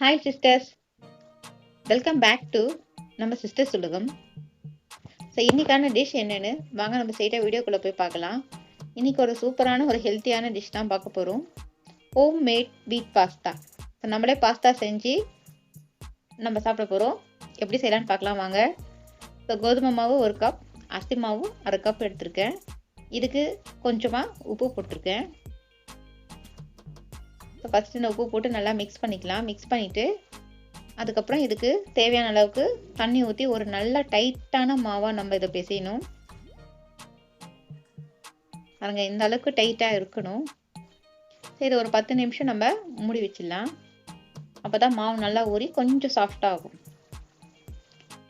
Hi sisters, welcome back to Namba Sistersulagam. So இன்றைக்கான dish என்னென்னு வாங்க நம்ம செய்கிற வீடியோக்குள்ளே போய் பார்க்கலாம். இன்றைக்கி ஒரு சூப்பரான ஒரு ஹெல்த்தியான டிஷ் தான் பார்க்க போகிறோம். ஹோம் மேட் வீட் பாஸ்தா. ஸோ நம்மளே பாஸ்தா செஞ்சு நம்ம சாப்பிட போகிறோம். எப்படி செய்யலான்னு பார்க்கலாம் வாங்க. ஸோ கோதுமை மாவு 1 கப், அரிசி மாவு 1/2 கப் எடுத்திருக்கேன். இதுக்கு கொஞ்சமாக உப்பு போட்டிருக்கேன். ஸோ ஃபஸ்ட்டு இந்த உப்பு போட்டு நல்லா மிக்ஸ் பண்ணிக்கலாம். மிக்ஸ் பண்ணிவிட்டு அதுக்கப்புறம் இதுக்கு தேவையான அளவுக்கு தண்ணி ஊற்றி ஒரு நல்ல டைட்டான மாவாக நம்ம இதை பிசையணும். பாருங்க, இந்த அளவுக்கு டைட்டாக இருக்கணும். இது ஒரு 10 நிமிஷம் நம்ம மூடி வச்சிடலாம். அப்போ தான் மாவு நல்லா ஊறி கொஞ்சம் சாஃப்டாக ஆகும்.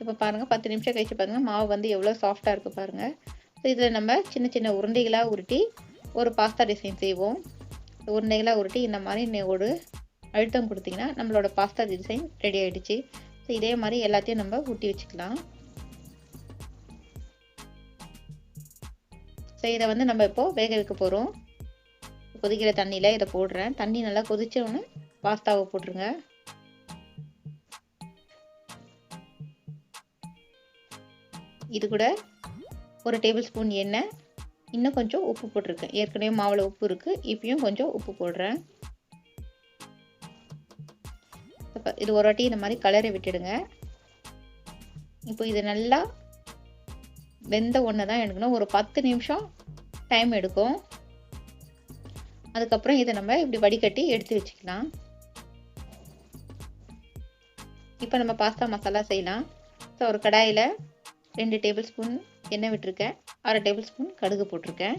இப்போ பாருங்கள், 10 நிமிஷம் கழிச்சு பாருங்கள் மாவு வந்து எவ்வளோ சாஃப்டாக இருக்குது பாருங்கள். ஸோ இதில் நம்ம சின்ன சின்ன உருண்டைகளாக உருட்டி ஒரு பாஸ்தா டிசைன் செய்வோம். உருண்டைகளாக உருட்டி இந்த மாதிரி ஒரு அழுத்தம் கொடுத்தீங்கன்னா நம்மளோட பாஸ்தா டிசைன் ரெடி ஆகிடுச்சு. ஸோ இதே மாதிரி எல்லாத்தையும் நம்ம ஊட்டி வச்சுக்கலாம். ஸோ இதை வந்து நம்ம இப்போது வேக வைக்க போகிறோம். கொதிக்கிற தண்ணியில் இதை போடுறேன். தண்ணி நல்லா கொதிச்சோன்னு பாஸ்தாவை போட்டுருங்க. இது கூட 1 டேபிள் ஸ்பூன் எண்ணெய், இன்னும் கொஞ்சம் உப்பு போட்டிருக்கேன். ஏற்கனவே மாவில் உப்பு இருக்குது, இப்பயும் கொஞ்சம் உப்பு போடுறேன். இது ஒரு வாட்டி இந்த மாதிரி கலரை விட்டுடுங்க. இப்போ இது நல்லா வெந்த ஒன்று தான் எடுக்கணும். ஒரு 10 நிமிஷம் டைம் எடுக்கும். அதுக்கப்புறம் இதை நம்ம இப்படி வடிகட்டி எடுத்து வச்சுக்கலாம். இப்போ நம்ம பாஸ்தா மசாலா செய்யலாம். ஸோ ஒரு கடாயில் 2 டேபிள் ஸ்பூன் எண்ணெய் விட்டுருக்கேன். 1/2 டேபிள் ஸ்பூன் கடுகு போட்டிருக்கேன்.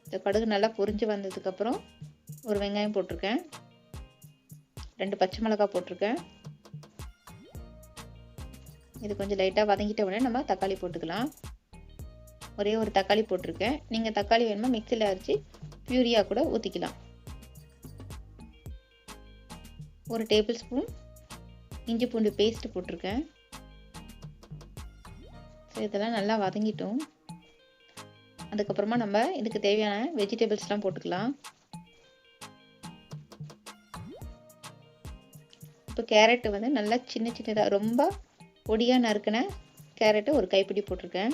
இந்த கடுகு நல்லா பொரிஞ்சு வந்ததுக்கப்புறம் ஒரு வெங்காயம் போட்டிருக்கேன். 2 பச்சை மிளகாய் போட்டிருக்கேன். இது கொஞ்சம் லைட்டாக வதங்கிட்ட உடனே நம்ம தக்காளி போட்டுக்கலாம். ஒரே ஒரு தக்காளி போட்டிருக்கேன். நீங்கள் தக்காளி வேணுமா மிக்சியில் அரைச்சி பியூரியாக கூட ஊற்றிக்கலாம். 1 டேபிள் ஸ்பூன் இஞ்சி பூண்டு பேஸ்ட் போட்டிருக்கேன். ஸோ இதெல்லாம் நல்லா வதங்கிட்டோம். அதுக்கப்புறமா நம்ம இதுக்கு தேவையான வெஜிடபிள்ஸ்லாம் போட்டுக்கலாம். இப்போ கேரட்டு வந்து நல்லா சின்ன சின்னதாக ரொம்ப பொடியாக நறுக்கின கேரட்டு ஒரு கைப்பிடி போட்டிருக்கேன்.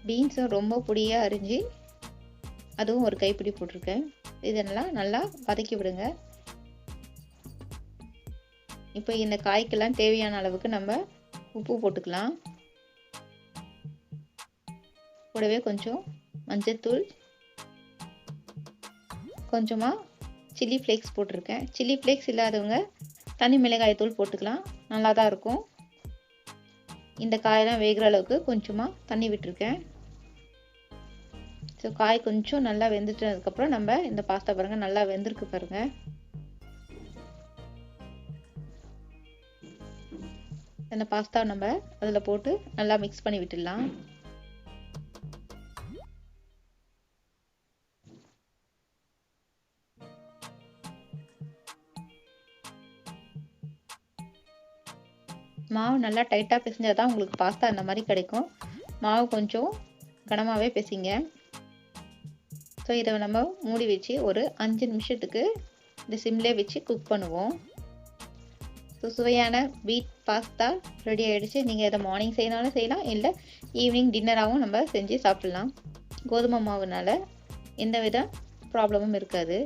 பீன்ஸும் ரொம்ப பொடியாக அரிஞ்சு அதுவும் ஒரு கைப்பிடி போட்டிருக்கேன். இதெல்லாம் நல்லா வதக்கி விடுங்க. இப்போ இந்த காய்க்கெல்லாம் தேவையான அளவுக்கு நம்ம உப்பு போட்டுக்கலாம். கூடவே கொஞ்சம் மஞ்சத்தூள், கொஞ்சமாக சில்லி ஃப்ளேக்ஸ் போட்டிருக்கேன். சில்லி ஃப்ளேக்ஸ் இல்லாதவங்க தனி மிளகாய் தூள் போட்டுக்கலாம், நல்லா தான் இருக்கும். இந்த காயெல்லாம் வேகிற அளவுக்கு கொஞ்சமாக தண்ணி விட்டுருக்கேன். ஸோ காய் கொஞ்சம் நல்லா வெந்துட்டதுக்கப்புறம் நம்ம இந்த பாஸ்தா பாருங்கள் நல்லா வெந்திருக்கு பாருங்கள். இந்த பாஸ்தா நம்ம அதில் போட்டு நல்லா மிக்ஸ் பண்ணி விட்டுடலாம். மாவு நல்லா டைட்டாக பிசைஞ்சால் தான் உங்களுக்கு பாஸ்தா இந்த மாதிரி கிடைக்கும். மாவு கொஞ்சம் கனமாகவே பிசைங்க. ஸோ இதை நம்ம மூடி வச்சு ஒரு 5 நிமிஷத்துக்கு இந்த சிம்லேயே வச்சு குக் பண்ணுவோம். ஸோ சுவையான வீட் பாஸ்தா ரெடி ஆகிடுச்சு. நீங்கள் இதை மார்னிங் செய்யனாலும் செய்யலாம், இல்லை ஈவினிங் டின்னராகவும் நம்ம செஞ்சு சாப்பிட்லாம். கோதுமை மாவுனால எந்த வித ப்ராப்ளமும் இருக்காது.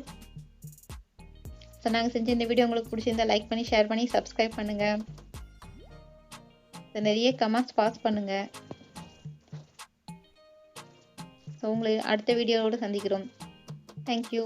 ஸோ நாங்கள் செஞ்ச இந்த வீடியோ உங்களுக்கு பிடிச்சிருந்தா லைக் பண்ணி ஷேர் பண்ணி சப்ஸ்கிரைப் பண்ணுங்கள். நிறைய கமெண்ட்ஸ் பாஸ் பண்ணுங்கள். ஸோ உங்களை அடுத்த வீடியோவோடு சந்திக்கிறோம். தேங்க்யூ.